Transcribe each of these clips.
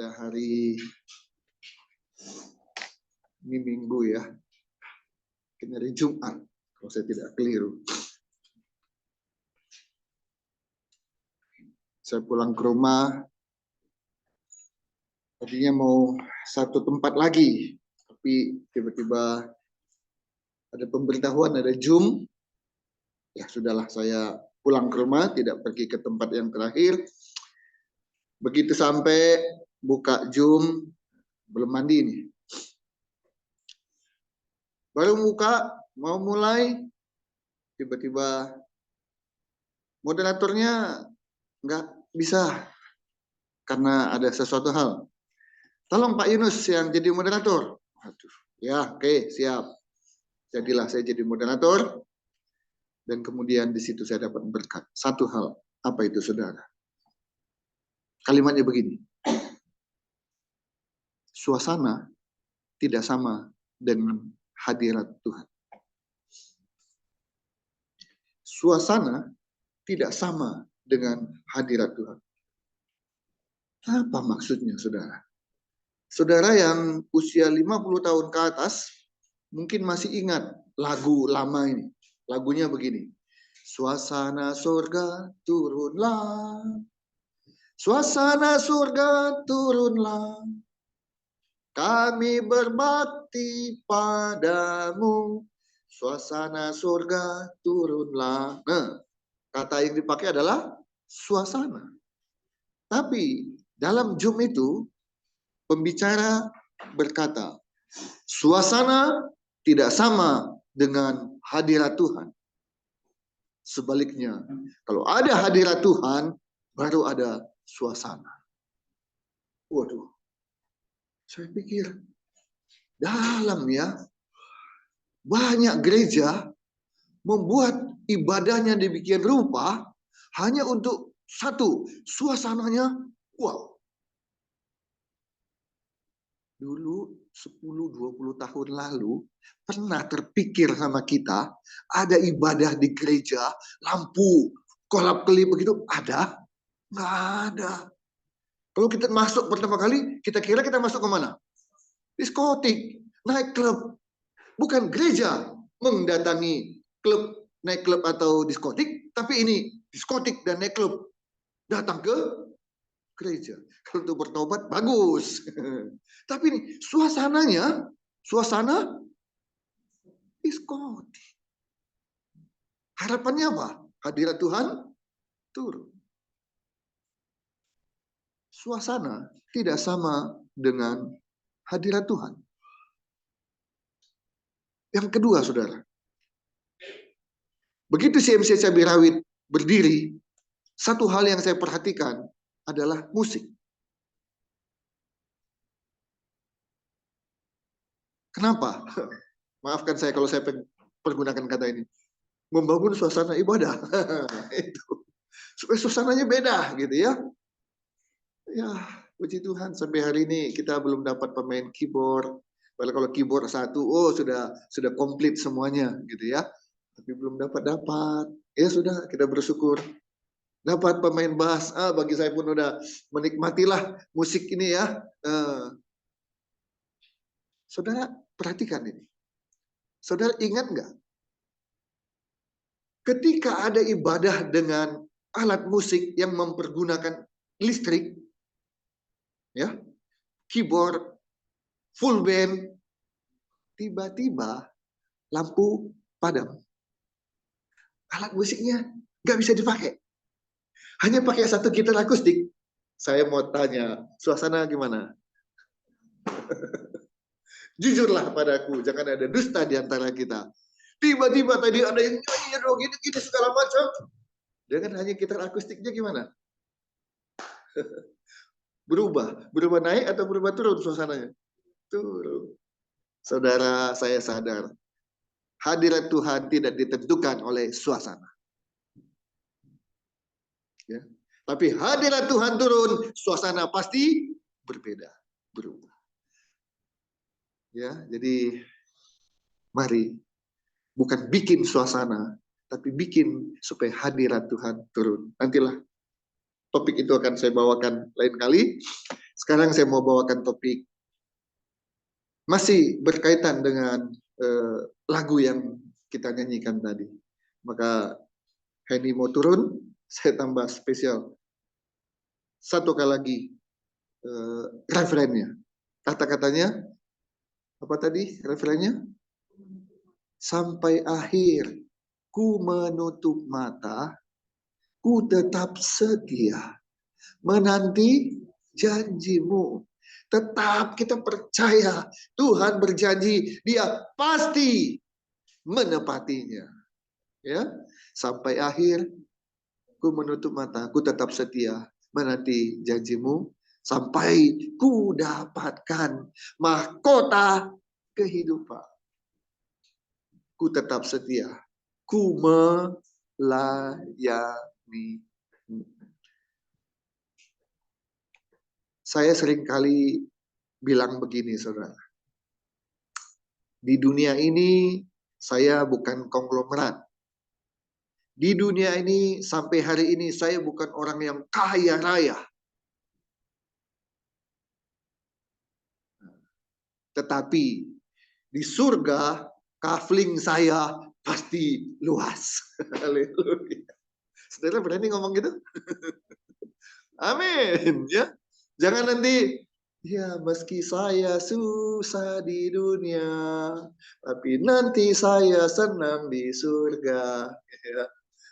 Hari ini Minggu ya, ini hari Jumat kalau saya tidak keliru. Saya pulang ke rumah, tadinya mau satu tempat lagi, tapi tiba-tiba ada pemberitahuan, ada Zoom. Ya sudahlah, saya pulang ke rumah, tidak pergi ke tempat yang terakhir. Begitu sampai buka Zoom, belum mandi nih. Baru buka, mau mulai, tiba-tiba moderatornya nggak bisa karena ada sesuatu hal. Tolong Pak Yunus yang jadi moderator. Aduh, ya oke, siap. Jadilah saya jadi moderator, dan kemudian di situ saya dapat berkat. Satu hal, apa itu saudara? Kalimatnya begini, suasana tidak sama dengan hadirat Tuhan. Suasana tidak sama dengan hadirat Tuhan. Apa maksudnya saudara? Saudara yang usia 50 tahun ke atas mungkin masih ingat lagu lama ini. Lagunya begini. Suasana surga turunlah. Suasana surga turunlah. Kami berbakti padamu. Suasana surga turunlah. Nah, kata yang dipakai adalah suasana. Tapi dalam Zoom itu pembicara berkata, suasana tidak sama dengan hadirat Tuhan. Sebaliknya, kalau ada hadirat Tuhan, baru ada suasana. Waduh, saya pikir dalam ya, banyak gereja membuat ibadahnya demikian rupa hanya untuk satu, suasananya wow. Dulu 10-20 tahun lalu pernah terpikir sama kita ada ibadah di gereja, lampu kolap-kelip begitu, ada? Nggak ada. Kalau kita masuk pertama kali, kita kira kita masuk kemana? Diskotik, naik klub. Bukan gereja mendatangi klub, naik klub atau diskotik, tapi ini diskotik dan naik klub. Datang ke gereja. Kalau untuk bertobat, bagus. Tapi ini suasananya, suasana diskotik. Harapannya apa? Hadirat Tuhan turun. Suasana tidak sama dengan hadirat Tuhan. Yang kedua, saudara. Begitu CMC Cabai Rawit berdiri, satu hal yang saya perhatikan adalah musik. Kenapa? Maafkan saya kalau saya pergunakan kata ini. Membangun suasana ibadah. Itu. Supaya suasananya beda gitu ya. Ya, puji Tuhan sampai hari ini kita belum dapat pemain keyboard. Padahal kalau keyboard satu, oh sudah komplit semuanya gitu ya. Tapi belum dapat. Ya sudah, kita bersyukur. Dapat pemain bass, bagi saya pun udah menikmatilah musik ini ya. Saudara perhatikan ini. Saudara ingat nggak? Ketika ada ibadah dengan alat musik yang mempergunakan listrik, ya, keyboard, full band, tiba-tiba lampu padam. Alat musiknya nggak bisa dipakai. Hanya pakai satu gitar akustik. Saya mau tanya, suasana gimana? Jujurlah padaku, jangan ada dusta di antara kita. Tiba-tiba tadi ada yang nyanyi gini segala macam. Dengan hanya gitar akustiknya gimana? Berubah naik atau berubah turun suasananya? Turun. Saudara, saya sadar hadirat Tuhan tidak ditentukan oleh suasana. Ya. Tapi hadirat Tuhan turun, suasana pasti berbeda, berubah. Ya, jadi mari bukan bikin suasana, tapi bikin supaya hadirat Tuhan turun. Nantilah topik itu akan saya bawakan lain kali. Sekarang saya mau bawakan topik masih berkaitan dengan lagu yang kita nyanyikan tadi. Maka Henny mau turun, saya tambah spesial. Satu kali lagi referennya. Kata-katanya, apa tadi referennya? Sampai akhir ku menutup mata, ku tetap setia menanti janjimu. Tetap kita percaya Tuhan berjanji, Dia pasti menepatinya. Ya, sampai akhir ku menutup mata, ku tetap setia menanti janjimu sampai ku dapatkan mahkota kehidupan. Ku tetap setia, ku melayani. Saya sering kali bilang begini, saudara. Di dunia ini saya bukan konglomerat. Di dunia ini sampai hari ini saya bukan orang yang kaya raya. Tetapi di surga kafling saya pasti luas. Haleluya. Saudara berani ngomong gitu? Amin. Ya, jangan nanti ya meski saya susah di dunia, tapi nanti saya senang di surga. Ya.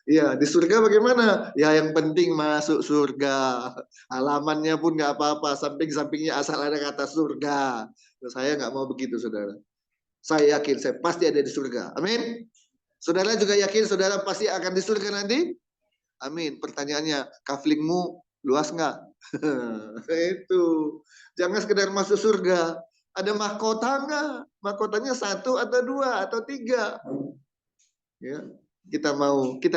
Ya, di surga bagaimana? Ya, yang penting masuk surga. Halamannya pun nggak apa-apa, samping-sampingnya asal ada kata surga. Saya nggak mau begitu, saudara. Saya yakin saya pasti ada di surga. Amin. Saudara juga yakin saudara pasti akan di surga nanti? Amin. Pertanyaannya, kaflingmu luas nggak? Itu. Jangan sekedar masuk surga. Ada mahkota nggak? Mahkotanya satu atau dua atau tiga. Ya, kita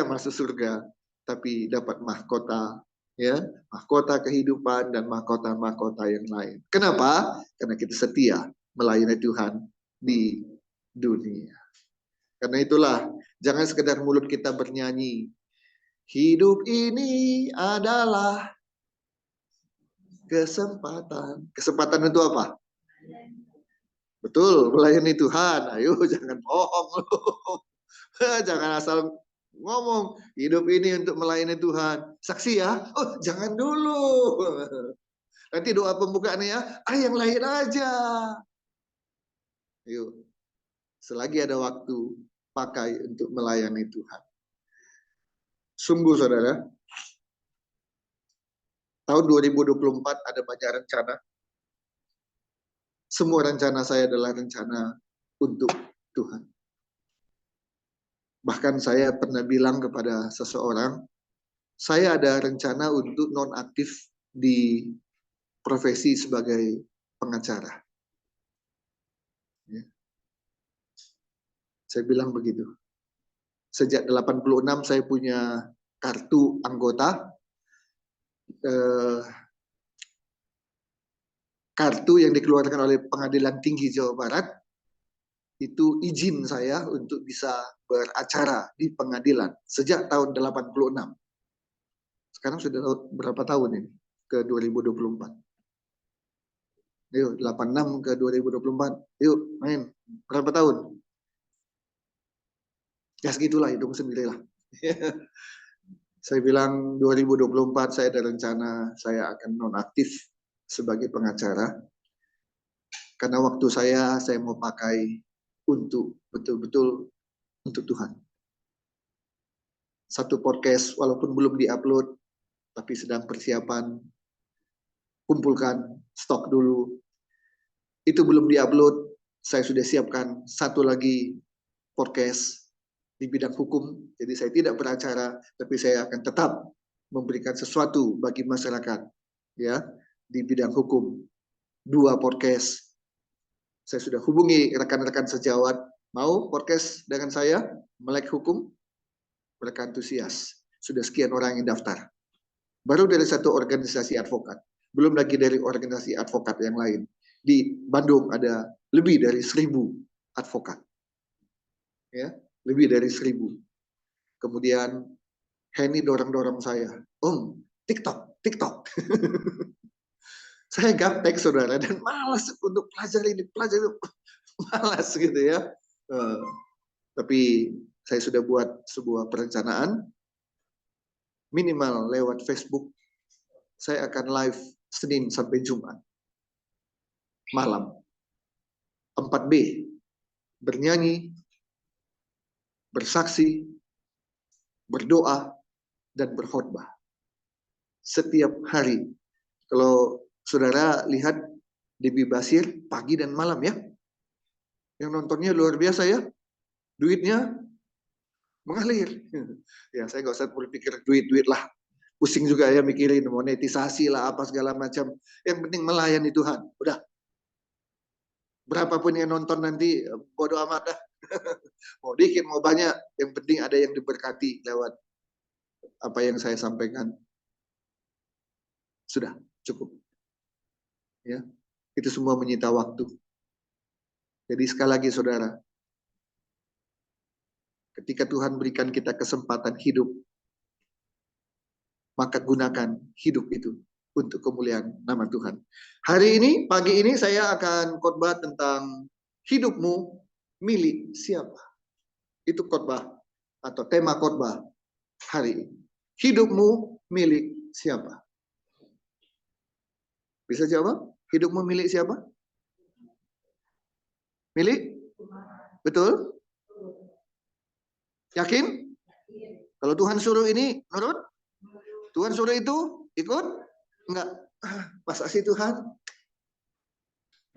masuk surga, tapi dapat mahkota, ya, mahkota kehidupan dan mahkota-mahkota yang lain. Kenapa? Karena kita setia melayani Tuhan di dunia. Karena itulah, jangan sekedar mulut kita bernyanyi. Hidup ini adalah kesempatan. Kesempatan itu apa? Betul, melayani Tuhan. Ayo, jangan bohong. Jangan asal ngomong. Hidup ini untuk melayani Tuhan. Saksi ya? Oh, jangan dulu. Nanti doa pembukaannya ya. Yang lain aja. Yuk, selagi ada waktu, pakai untuk melayani Tuhan. Sungguh saudara, tahun 2024 ada banyak rencana. Semua rencana saya adalah rencana untuk Tuhan. Bahkan saya pernah bilang kepada seseorang, saya ada rencana untuk non-aktif di profesi sebagai pengacara. Ya. Saya bilang begitu. Sejak 86 saya punya kartu anggota. Kartu yang dikeluarkan oleh Pengadilan Tinggi Jawa Barat itu izin saya untuk bisa beracara di pengadilan sejak tahun 86. Sekarang sudah berapa tahun ini? Ke 2024. Yuk, 86 ke 2024. Yuk, main. Berapa tahun? Ya segitulah, hitung sendirilah. Saya bilang 2024 saya ada rencana saya akan nonaktif sebagai pengacara. Karena waktu saya mau pakai untuk betul-betul untuk Tuhan. Satu podcast walaupun belum diupload, tapi sedang persiapan, kumpulkan stok dulu. Itu belum diupload, saya sudah siapkan satu lagi podcast di bidang hukum. Jadi saya tidak beracara, tapi saya akan tetap memberikan sesuatu bagi masyarakat, ya, di bidang hukum. 2 podcast. Saya sudah hubungi rekan-rekan sejawat, mau podcast dengan saya, Melek Hukum? Mereka antusias. Sudah sekian orang yang daftar. Baru dari satu organisasi advokat. Belum lagi dari organisasi advokat yang lain. Di Bandung ada lebih dari 1.000 advokat. Ya, lebih dari 1.000. Kemudian Henny dorong-dorong saya. TikTok. Saya gaptek saudara, dan malas untuk pelajari ini, pelajari itu. Malas gitu ya. Tapi saya sudah buat sebuah perencanaan, minimal lewat Facebook, saya akan live Senin sampai Jumat malam. 4B, bernyanyi, bersaksi, berdoa, dan berkhotbah. Setiap hari. Kalau saudara lihat Debbie Basir pagi dan malam ya. Yang nontonnya luar biasa ya. Duitnya mengalir. Ya saya nggak usah berpikir duit-duit lah. Pusing juga ya mikirin monetisasi lah apa segala macam. Yang penting melayani Tuhan. Udah. Berapapun yang nonton nanti bodo amat dah. Mau dikit mau banyak. Yang penting ada yang diberkati lewat apa yang saya sampaikan. Sudah cukup. Ya. Itu semua menyita waktu. Jadi sekali lagi saudara, ketika Tuhan berikan kita kesempatan hidup, maka gunakan hidup itu untuk kemuliaan nama Tuhan. Hari ini, pagi ini saya akan khotbah tentang hidupmu milik siapa. Itu khotbah atau tema khotbah hari ini. Hidupmu milik siapa? Bisa jawab? Hidupmu milik siapa? Milik? Betul? Yakin? Kalau Tuhan suruh ini, nurut? Tuhan suruh itu, ikut? Enggak. Masa sih Tuhan?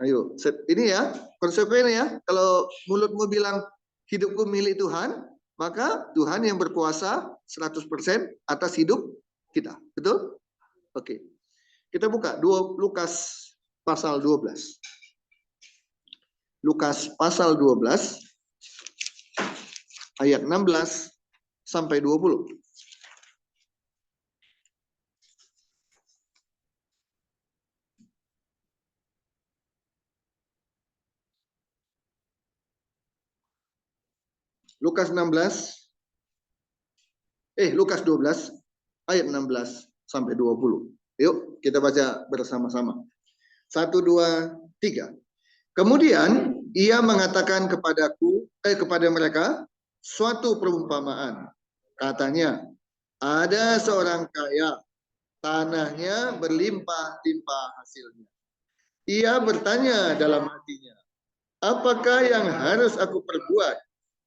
Ayo, ini ya, konsekuensinya ya. Kalau mulutmu bilang hidupku milik Tuhan, maka Tuhan yang berkuasa 100% atas hidup kita. Betul? Oke. Kita buka Lukas pasal 12. Lukas pasal 12 ayat 16 sampai 20. Lukas 12 ayat 16 sampai 20. Yuk kita baca bersama-sama. 1, 2, 3. Kemudian ia mengatakan kepada mereka suatu perumpamaan. Katanya, ada seorang kaya, tanahnya berlimpah-limpah hasilnya. Ia bertanya dalam hatinya, apakah yang harus aku perbuat?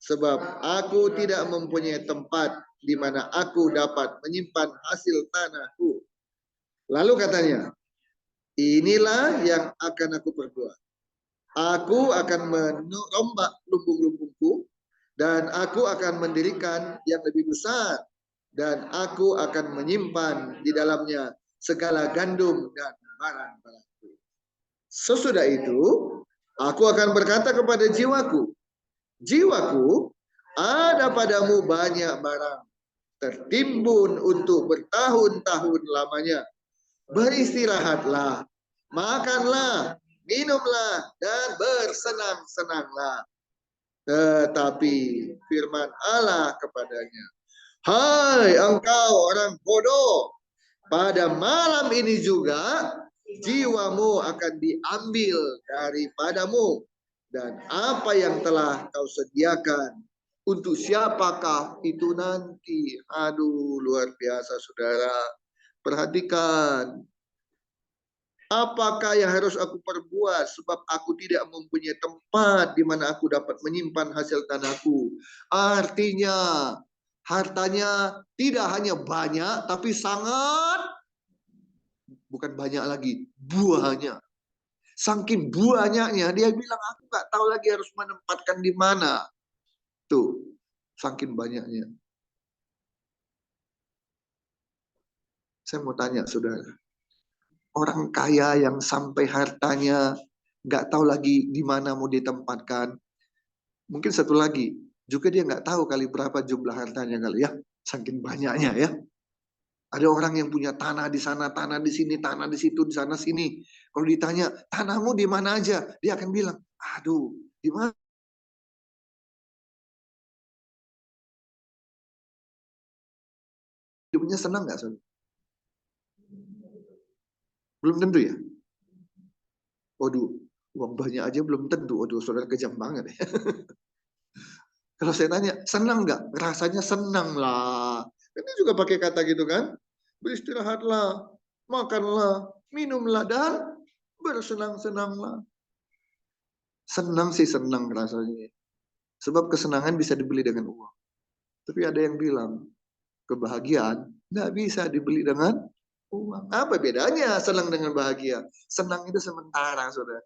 Sebab aku tidak mempunyai tempat di mana aku dapat menyimpan hasil tanahku. Lalu katanya, inilah yang akan aku perbuat. Aku akan merombak lumbung-lumbungku dan aku akan mendirikan yang lebih besar dan aku akan menyimpan di dalamnya segala gandum dan barang-barangku. Sesudah itu, aku akan berkata kepada jiwaku, jiwaku, ada padamu banyak barang tertimbun untuk bertahun-tahun lamanya. Beristirahatlah, makanlah, minumlah, dan bersenang-senanglah. Tetapi firman Allah kepadanya, hai engkau orang bodoh, pada malam ini juga jiwamu akan diambil daripadamu, dan apa yang telah kau sediakan untuk siapakah itu nanti? Aduh, luar biasa saudara. Perhatikan, apakah yang harus aku perbuat sebab aku tidak mempunyai tempat di mana aku dapat menyimpan hasil tanahku. Artinya, hartanya tidak hanya banyak, tapi sangat, bukan banyak lagi, buahnya. Saking banyaknya, dia bilang aku nggak tahu lagi harus menempatkan di mana. Tuh, saking banyaknya. Saya mau tanya, saudara. Orang kaya yang sampai hartanya nggak tahu lagi di mana mau ditempatkan. Mungkin satu lagi, juga dia nggak tahu kali berapa jumlah hartanya kali ya. Saking banyaknya ya. Ada orang yang punya tanah di sana, tanah di sini, tanah di situ, di sana sini. Kalau ditanya, tanahmu di mana aja? Dia akan bilang, aduh, di mana? Hidupnya senang nggak, saudara? Belum tentu ya. Waduh, uang banyak aja belum tentu. Waduh, saudara kejam banget ya. Kalau saya tanya, senang nggak? Rasanya senang lah. Ini juga pakai kata gitu kan? Beristirahatlah, makanlah, minumlah, dan bersenang-senanglah. Senang sih senang rasanya. Sebab kesenangan bisa dibeli dengan uang. Tapi ada yang bilang, kebahagiaan nggak bisa dibeli dengan uang. Apa bedanya senang dengan bahagia? Senang itu sementara, saudara.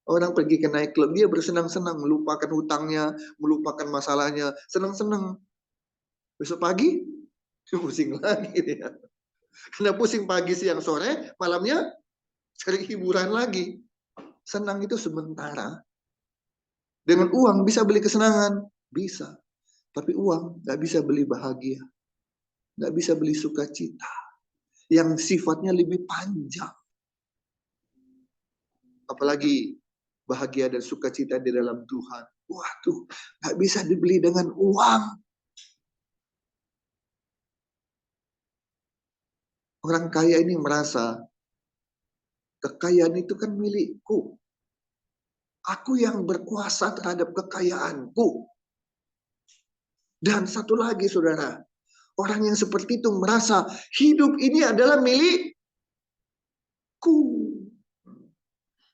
Orang pergi ke naik klub, dia bersenang-senang, melupakan hutangnya, melupakan masalahnya, senang-senang. Besok pagi, pusing lagi dia. Karena pusing pagi, siang, sore, malamnya cari hiburan lagi. Senang itu sementara. Dengan uang bisa beli kesenangan, bisa. Tapi uang nggak bisa beli bahagia, nggak bisa beli sukacita yang sifatnya lebih panjang. Apalagi bahagia dan sukacita di dalam Tuhan. Waduh, nggak bisa dibeli dengan uang. Orang kaya ini merasa kekayaan itu kan milikku. Aku yang berkuasa terhadap kekayaanku. Dan satu lagi, saudara, orang yang seperti itu merasa hidup ini adalah milikku.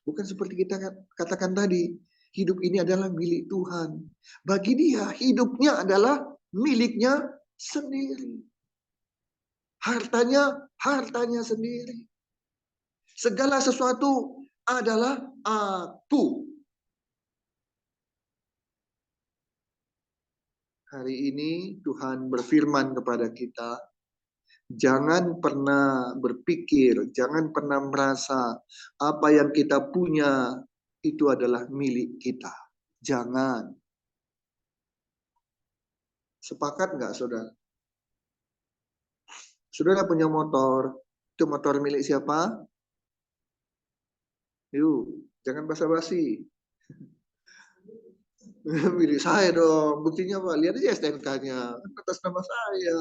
Bukan seperti kita katakan tadi, hidup ini adalah milik Tuhan. Bagi dia, hidupnya adalah miliknya sendiri. Hartanya sendiri. Segala sesuatu adalah aku. Hari ini Tuhan berfirman kepada kita, jangan pernah berpikir, jangan pernah merasa apa yang kita punya itu adalah milik kita. Jangan. Sepakat nggak, saudara? Saudara punya motor, itu motor milik siapa? Yuk, jangan basa-basi. Milik saya dong. Buktinya Pak, lihat aja STNK-nya. Atas nama saya.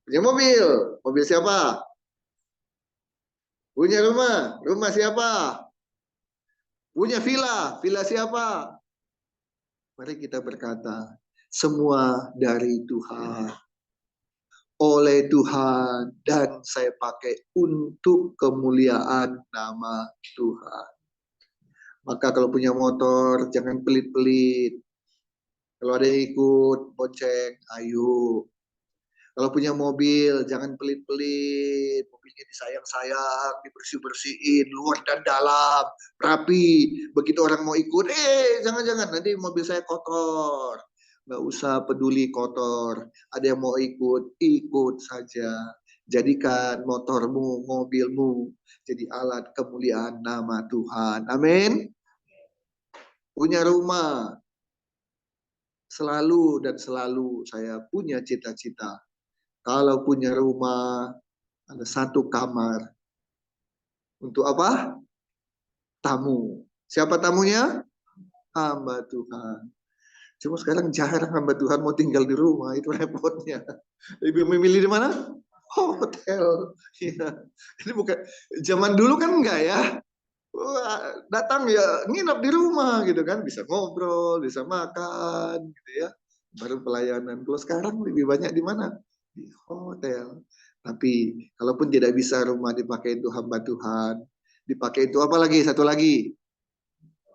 Punya mobil. Mobil siapa? Punya rumah. Rumah siapa? Punya villa. Villa siapa? Mari kita berkata, semua dari Tuhan. Oleh Tuhan. Dan saya pakai untuk kemuliaan nama Tuhan. Maka kalau punya motor, jangan pelit-pelit. Kalau ada yang ikut, bonceng, ayo. Kalau punya mobil, jangan pelit-pelit. Mobilnya disayang-sayang, dibersih-bersihin, luar dan dalam, rapi. Begitu orang mau ikut, jangan-jangan, nanti mobil saya kotor. Nggak usah peduli kotor. Ada yang mau ikut saja. Jadikan motormu, mobilmu, jadi alat kemuliaan nama Tuhan. Amin. Punya rumah. Selalu dan selalu saya punya cita-cita. Kalau punya rumah, ada satu kamar. Untuk apa? Tamu. Siapa tamunya? Hamba Tuhan. Cuma sekarang jarang hamba Tuhan mau tinggal di rumah. Itu repotnya. Lebih memilih di mana? Hotel. Ya. Ini bukan zaman dulu kan enggak ya. Wah, datang ya nginap di rumah gitu kan. Bisa ngobrol, bisa makan gitu ya. Baru pelayanan. Kalau sekarang lebih banyak di mana? Di hotel. Tapi kalaupun tidak bisa rumah dipakai untuk hamba Tuhan, dipakai itu apa lagi? Satu lagi,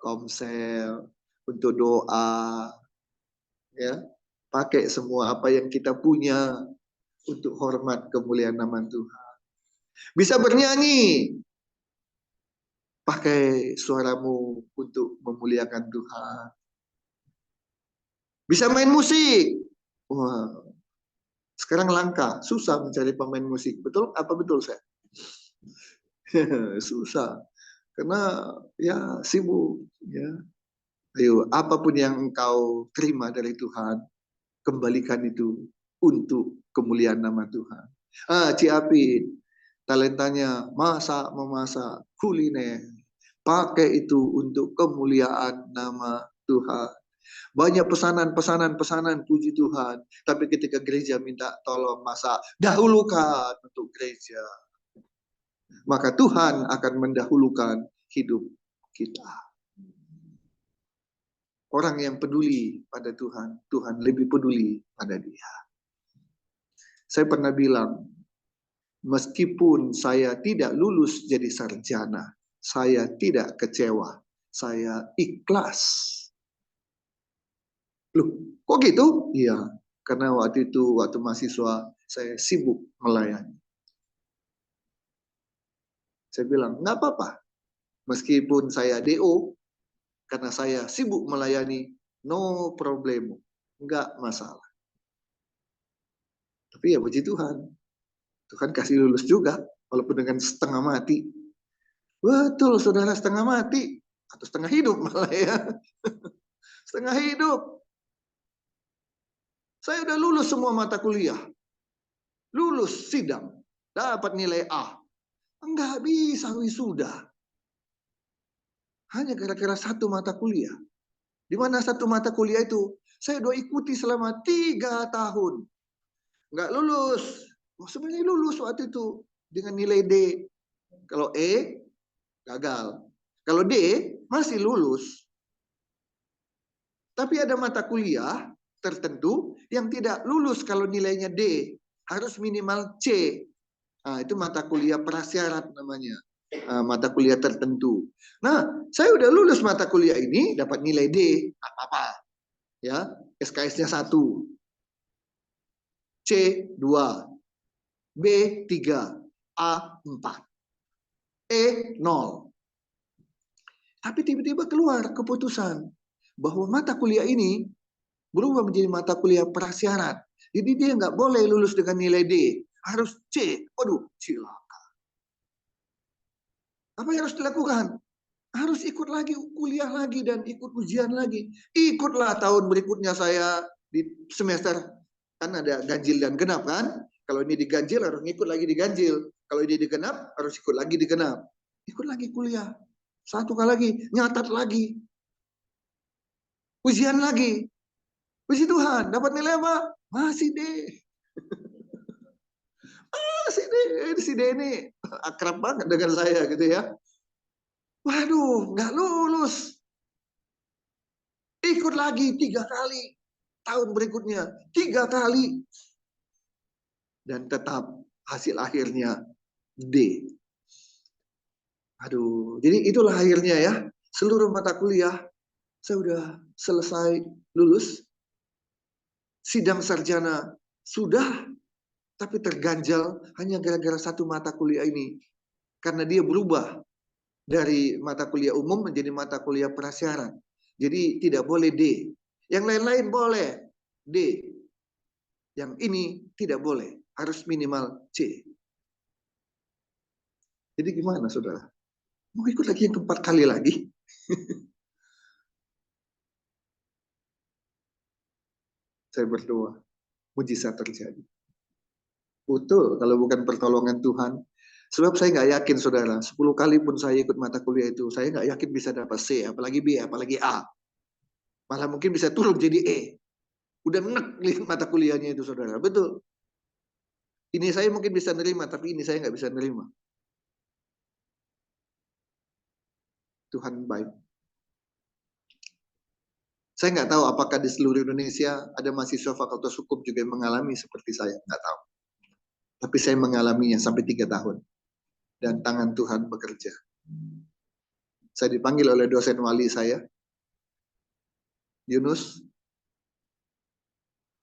komsel untuk doa, ya. Pakai semua apa yang kita punya untuk hormat kemuliaan nama Tuhan. Bisa bernyanyi, pakai suaramu untuk memuliakan Tuhan. Bisa main musik. Wah, sekarang langka, susah mencari pemain musik. Betul? Apa betul saya? Susah. Karena ya sibuk. Ya. Ayo, apapun yang engkau terima dari Tuhan, kembalikan itu untuk kemuliaan nama Tuhan. Ciapin, talentanya masak, memasak, kuliner. Pakai itu untuk kemuliaan nama Tuhan. Banyak pesanan, puji Tuhan. Tapi ketika gereja minta tolong masak, dahulukan untuk gereja. Maka Tuhan akan mendahulukan hidup kita. Orang yang peduli pada Tuhan, Tuhan lebih peduli pada dia. Saya pernah bilang, meskipun saya tidak lulus jadi sarjana, saya tidak kecewa, saya ikhlas. Loh, kok gitu? Iya, karena waktu mahasiswa, saya sibuk melayani. Saya bilang, nggak apa-apa. Meskipun saya DO, karena saya sibuk melayani, no problem. Nggak masalah. Tapi ya puji Tuhan. Tuhan kasih lulus juga, walaupun dengan setengah mati. Betul, saudara, setengah mati. Atau setengah hidup malah ya. Setengah hidup. Saya udah lulus semua mata kuliah. Lulus sidang. Dapat nilai A. Enggak bisa wisuda. Hanya gara-gara satu mata kuliah. Di mana satu mata kuliah itu saya udah ikuti selama 3 tahun. Enggak lulus. Sebenarnya lulus waktu itu dengan nilai D. Kalau E, gagal. Kalau D, masih lulus. Tapi ada mata kuliah tertentu yang tidak lulus kalau nilainya D. Harus minimal C. Nah, itu mata kuliah prasyarat namanya. Mata kuliah tertentu. Nah, saya udah lulus mata kuliah ini, dapat nilai D, apa-apa. Ya, SKS-nya 1. C 2. B 3. A 4. E 0. Tapi tiba-tiba keluar keputusan bahwa mata kuliah ini berubah menjadi mata kuliah prasyarat. Jadi dia nggak boleh lulus dengan nilai D. Harus C. Waduh, cilaka. Apa yang harus dilakukan? Harus ikut lagi kuliah lagi dan ikut ujian lagi. Ikutlah tahun berikutnya saya di semester. Kan ada ganjil dan genap kan? Kalau ini diganjil harus ikut lagi diganjil. Kalau ini digenap harus ikut lagi digenap. Ikut lagi kuliah. Satu kali lagi, nyatat lagi. Ujian lagi. Puji Tuhan, dapat nilai apa? Masih D. Si D ini akrab banget dengan saya gitu ya. Waduh, nggak lulus. Ikut lagi 3 kali. Tahun berikutnya 3 kali. Dan tetap hasil akhirnya D. Aduh, jadi itulah akhirnya ya. Seluruh mata kuliah saya udah selesai lulus. Sidang sarjana sudah, tapi terganjal hanya gara-gara satu mata kuliah ini. Karena dia berubah dari mata kuliah umum menjadi mata kuliah prasyarat. Jadi tidak boleh D. Yang lain-lain boleh D. Yang ini tidak boleh. Harus minimal C. Jadi gimana saudara? Mau ikut lagi yang keempat kali lagi? Saya berdoa. Mujizat terjadi. Betul, kalau bukan pertolongan Tuhan. Sebab saya nggak yakin saudara, 10 kali pun saya ikut mata kuliah itu, saya nggak yakin bisa dapat C, apalagi B, apalagi A. Malah mungkin bisa turun jadi E. Udah enak lihat mata kuliahnya itu saudara, betul. Ini saya mungkin bisa nerima, tapi ini saya nggak bisa nerima. Tuhan baik. Saya nggak tahu apakah di seluruh Indonesia ada mahasiswa Fakultas Hukum juga yang mengalami seperti saya, nggak tahu. Tapi saya mengalaminya sampai 3 tahun. Dan tangan Tuhan bekerja. Saya dipanggil oleh dosen wali saya, Yunus,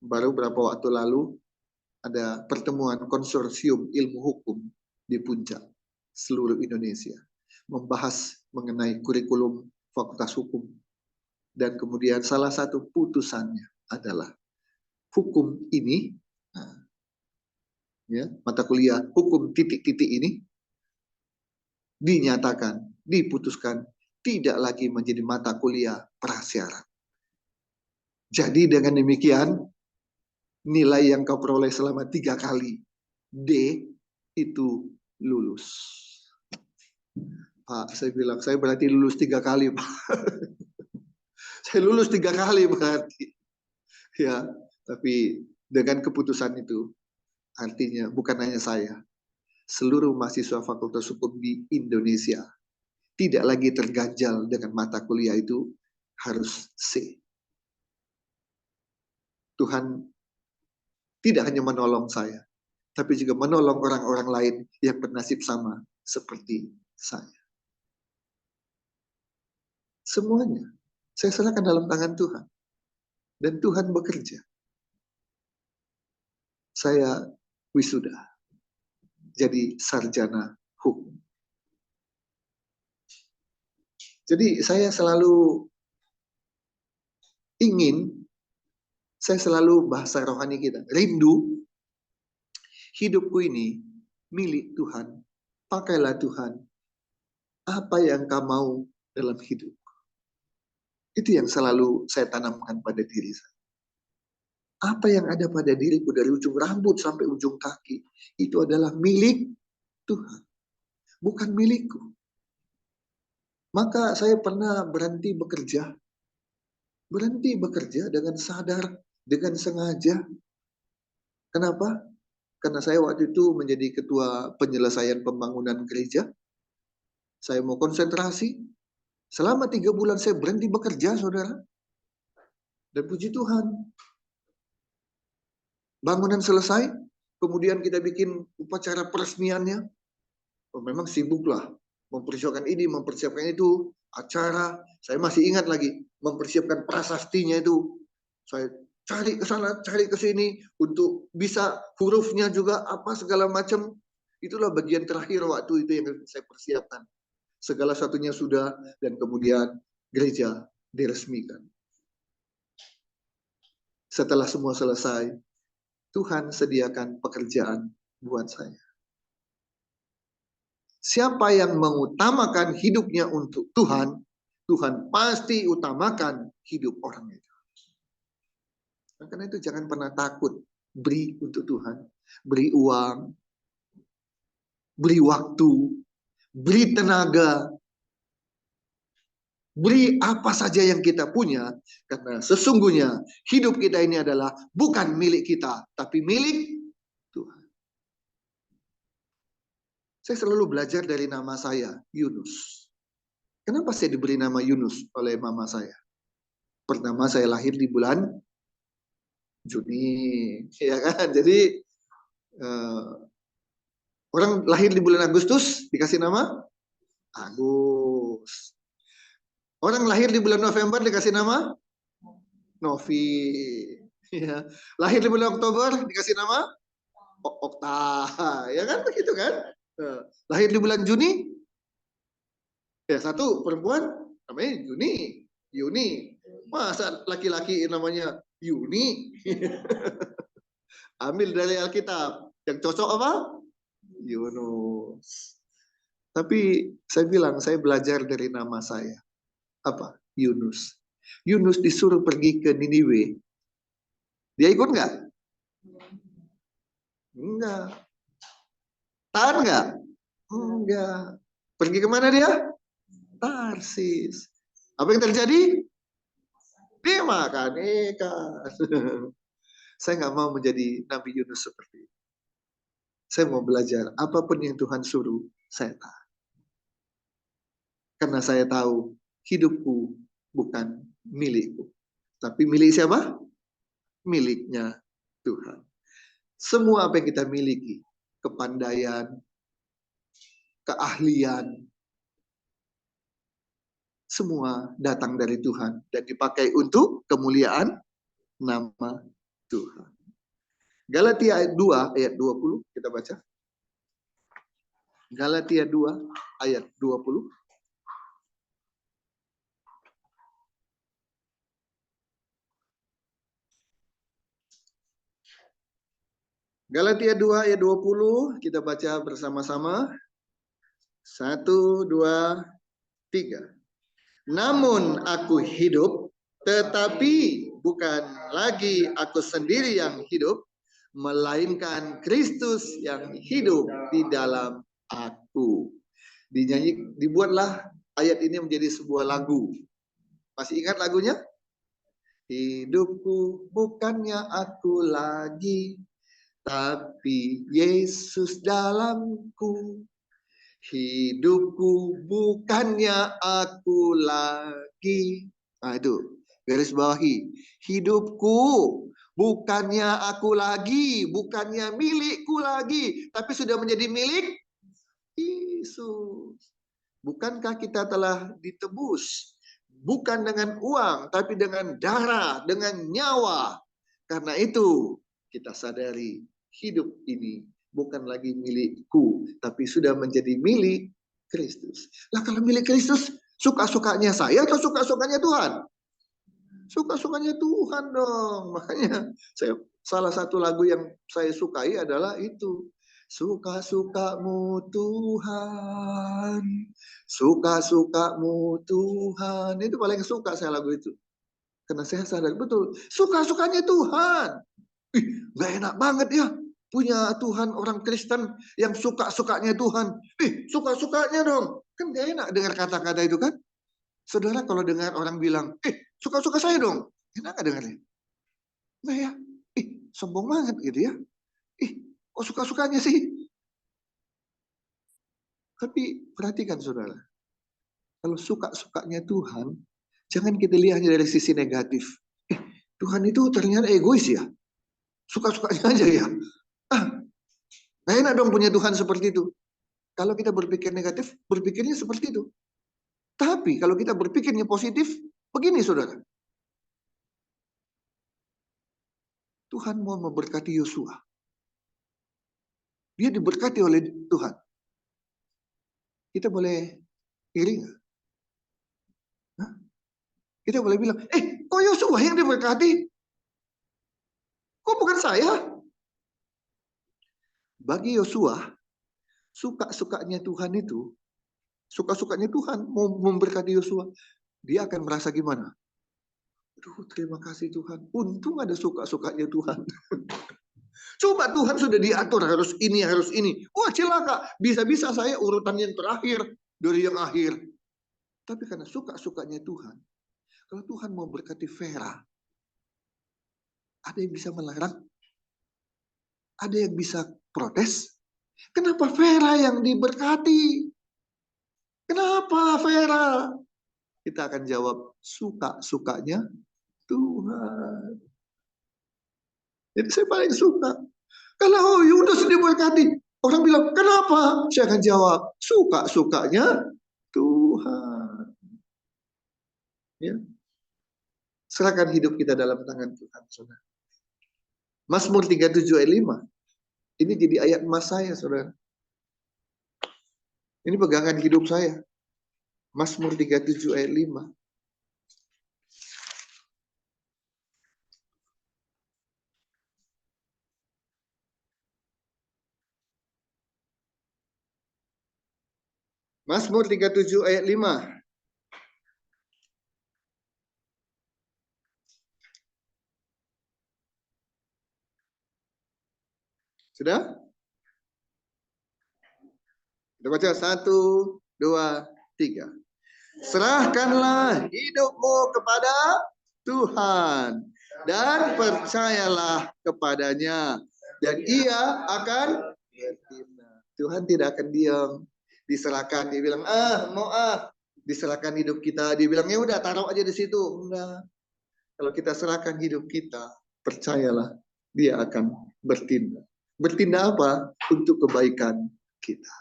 baru beberapa waktu lalu ada pertemuan konsorsium ilmu hukum di Puncak, seluruh Indonesia. Membahas mengenai kurikulum Fakultas Hukum. Dan kemudian salah satu putusannya adalah hukum ini, ya, mata kuliah hukum titik-titik ini dinyatakan, diputuskan tidak lagi menjadi mata kuliah prasyarat. Jadi dengan demikian nilai yang kau peroleh selama 3 kali D itu lulus. Pak, saya bilang saya berarti lulus 3 kali, Pak. Saya lulus 3 kali berarti. Ya, tapi dengan keputusan itu artinya bukan hanya saya, seluruh mahasiswa Fakultas Hukum di Indonesia tidak lagi terganjal dengan mata kuliah itu harus C. Tuhan tidak hanya menolong saya, tapi juga menolong orang-orang lain yang bernasib sama seperti saya. Semuanya saya serahkan dalam tangan Tuhan. Dan Tuhan bekerja. Saya wisuda. Jadi sarjana hukum. Jadi saya selalu ingin, saya selalu bahasa rohani kita, rindu hidupku ini milik Tuhan. Pakailah Tuhan apa yang kau mau dalam hidup. Itu yang selalu saya tanamkan pada diri saya. Apa yang ada pada diriku dari ujung rambut sampai ujung kaki, itu adalah milik Tuhan, bukan milikku. Maka saya pernah berhenti bekerja dengan sadar, dengan sengaja. Kenapa? Karena saya waktu itu menjadi ketua penyelesaian pembangunan gereja. Saya mau konsentrasi. Selama 3 bulan saya berhenti bekerja, saudara. Dan puji Tuhan, bangunan selesai, kemudian kita bikin upacara peresmiannya. Oh, memang sibuklah, mempersiapkan ini, mempersiapkan itu, acara. Saya masih ingat lagi, mempersiapkan prasastinya itu. Saya cari ke sana, cari ke sini, untuk bisa hurufnya juga apa segala macam. Itulah bagian terakhir waktu itu yang saya persiapkan. Segala satunya sudah, dan kemudian gereja diresmikan. Setelah semua selesai, Tuhan sediakan pekerjaan buat saya. Siapa yang mengutamakan hidupnya untuk Tuhan, Tuhan pasti utamakan hidup orang itu. Karena itu jangan pernah takut beri untuk Tuhan. Beri uang, beri waktu, beri tenaga, beri apa saja yang kita punya, karena sesungguhnya hidup kita ini adalah bukan milik kita, tapi milik Tuhan. Saya selalu belajar dari nama saya, Yunus. Kenapa saya diberi nama Yunus oleh mama saya? Pertama, saya lahir di bulan Juni, ya kan? Jadi orang lahir di bulan Agustus dikasih nama Agus. Orang lahir di bulan November dikasih nama Novi. Ya. Lahir di bulan Oktober dikasih nama Okta. Ya kan begitu kan? Lahir di bulan Juni, ya satu perempuan namanya Yuni. Masa laki-laki namanya Yuni? Ambil dari Alkitab. Yang cocok apa? Yunus. Tapi saya bilang, saya belajar dari nama saya. Apa? Yunus. Yunus disuruh pergi ke Niniwe. Dia ikut nggak? Enggak. Tahan nggak? Enggak. Pergi kemana dia? Tarsis. Apa yang terjadi? Dimakan ikan. Saya nggak mau menjadi Nabi Yunus seperti itu. Saya mau belajar apapun yang Tuhan suruh, saya tahu. Karena saya tahu hidupku bukan milikku. Tapi milik siapa? Miliknya Tuhan. Semua apa yang kita miliki, kepandaian, keahlian, semua datang dari Tuhan dan dipakai untuk kemuliaan nama Tuhan. Galatia ayat 2 ayat 20 kita baca. Galatia 2 ayat 20. Galatia 2 ayat 20 kita baca bersama-sama. 1, 2, 3. Namun aku hidup, tetapi bukan lagi aku sendiri yang hidup, melainkan Kristus yang hidup di dalam aku. Dibuatlah ayat ini menjadi sebuah lagu. Masih ingat lagunya? Hidupku bukannya aku lagi, tapi Yesus dalamku. Hidupku bukannya aku lagi. Nah itu, garis bawahi. Hidupku bukannya aku lagi, bukannya milikku lagi, tapi sudah menjadi milik Yesus. Bukankah kita telah ditebus? Bukan dengan uang, tapi dengan darah, dengan nyawa. Karena itu, kita sadari hidup ini bukan lagi milikku, tapi sudah menjadi milik Kristus. Lah kalau milik Kristus, suka-sukanya saya atau suka-sukanya Tuhan? Suka-sukanya Tuhan dong. Makanya salah satu lagu yang saya sukai adalah itu. Suka-sukamu Tuhan, suka-sukamu Tuhan. Itu paling suka saya lagu itu. Karena saya sadar betul, suka-sukanya Tuhan. Gak enak banget ya punya Tuhan orang Kristen yang suka-sukanya Tuhan. Suka-sukanya dong. Kan gak enak dengar kata-kata itu kan. Saudara kalau dengar orang bilang, suka-suka saya dong. Enak gak dengarnya? Nah ya, sombong banget gitu ya. Kok suka-sukanya sih? Tapi perhatikan saudara, kalau suka-sukanya Tuhan, jangan kita lihatnya dari sisi negatif. Tuhan itu ternyata egois ya. Suka-sukanya aja ya. Gak enak dong punya Tuhan seperti itu. Kalau kita berpikir negatif, berpikirnya seperti itu. Tapi kalau kita berpikirnya positif, begini saudara. Tuhan mau memberkati Yosua. Dia diberkati oleh Tuhan. Kita boleh iri nggak? Kita boleh bilang, kok Yosua yang diberkati? Kok bukan saya? Bagi Yosua, suka-sukanya Tuhan itu, suka-sukanya Tuhan mau memberkati Yosua, dia akan merasa gimana? Aduh, terima kasih Tuhan. Untung ada suka-sukanya Tuhan. Coba Tuhan sudah diatur harus ini, harus ini. Wah celaka, bisa-bisa saya urutan yang terakhir dari yang akhir. Tapi karena suka-sukanya Tuhan, kalau Tuhan mau berkati Vera, ada yang bisa melarang? Ada yang bisa protes? Kenapa Vera yang diberkati? Kenapa Vera? Kita akan jawab suka-sukanya Tuhan. Jadi saya paling suka. Kalau Yunus diberkati, orang bilang, kenapa? Saya akan jawab, suka-sukanya Tuhan. Ya. Serahkan hidup kita dalam tangan Tuhan, saudara. Mazmur 37 ayat 5. Ini jadi ayat emas saya, saudara. Ini pegangan hidup saya. Mazmur 37 ayat 5. Mazmur 37 ayat 5. Sudah? Kita baca 1, 2, 3. Serahkanlah hidupmu kepada Tuhan dan percayalah kepadanya dan ia akan bertindak. Tuhan tidak akan diam. Diserahkan, dia bilang diserahkan hidup kita, dia bilang ya udah taruh aja di situ. Enggak. Kalau kita serahkan hidup kita, percayalah dia akan bertindak. Bertindak apa? Untuk kebaikan kita.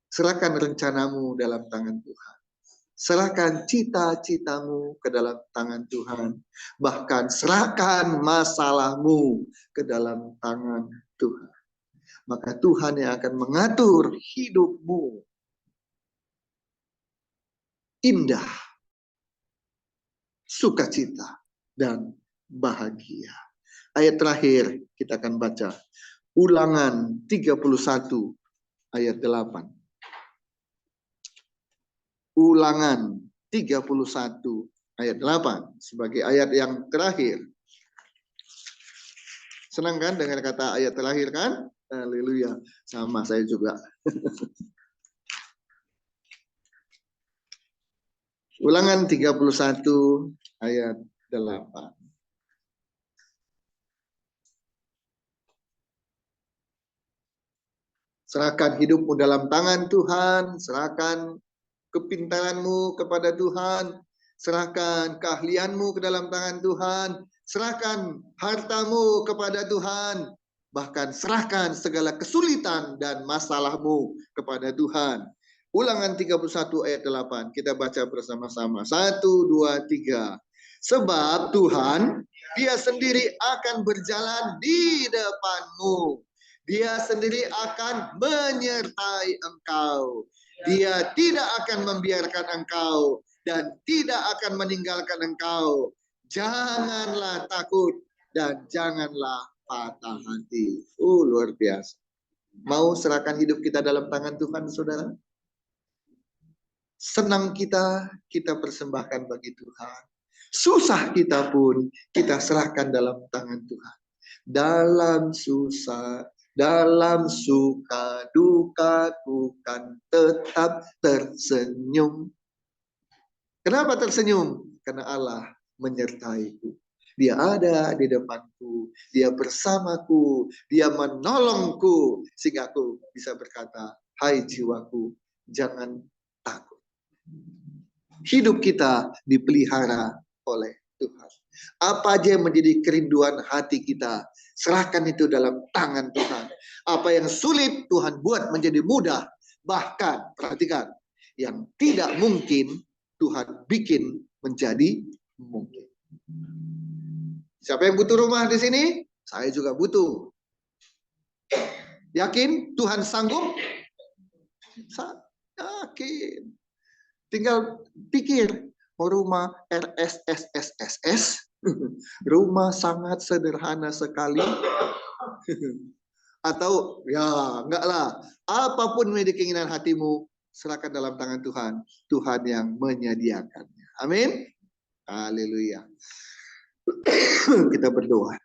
Serahkan rencanamu dalam tangan Tuhan. Serahkan cita-citamu ke dalam tangan Tuhan. Bahkan serahkan masalahmu ke dalam tangan Tuhan. Maka Tuhan yang akan mengatur hidupmu. Indah, sukacita, dan bahagia. Ayat terakhir kita akan baca. Ulangan 31 ayat 8. Ulangan 31 ayat 8 sebagai ayat yang terakhir. Senang kan dengan kata ayat terakhir kan? Haleluya. Sama saya juga. Ulangan 31 ayat 8. Serahkan hidupmu dalam tangan Tuhan, serahkan kepintaranmu kepada Tuhan, serahkan keahlianmu ke dalam tangan Tuhan, serahkan hartamu kepada Tuhan, bahkan serahkan segala kesulitan dan masalahmu kepada Tuhan. Ulangan 31 ayat 8, kita baca bersama-sama. 1, 2, 3. Sebab Tuhan, Dia sendiri akan berjalan di depanmu. Dia sendiri akan menyertai engkau. Dia tidak akan membiarkan engkau dan tidak akan meninggalkan engkau. Janganlah takut dan janganlah patah hati. Luar biasa. Mau serahkan hidup kita dalam tangan Tuhan, saudara? Senang kita persembahkan bagi Tuhan. Susah kita pun kita serahkan dalam tangan Tuhan. Dalam susah, dalam suka duka, bukan tetap tersenyum. Kenapa tersenyum? Karena Allah menyertaiku. Dia ada di depanku, Dia bersamaku, Dia menolongku, sehingga aku bisa berkata, hai jiwaku, jangan takut. Hidup kita dipelihara oleh Tuhan. Apa aja yang menjadi kerinduan hati kita, serahkan itu dalam tangan Tuhan. Apa yang sulit Tuhan buat menjadi mudah. Bahkan, perhatikan, yang tidak mungkin Tuhan bikin menjadi mungkin. Siapa yang butuh rumah di sini? Saya juga butuh. Yakin Tuhan sanggup? Yakin. Tinggal pikir, rumah RSSSSS, rumah sangat sederhana sekali. Atau ya enggak lah, apapun menjadi keinginan hatimu, serahkan dalam tangan Tuhan. Tuhan yang menyediakannya. Amin. Haleluya. Kita berdoa.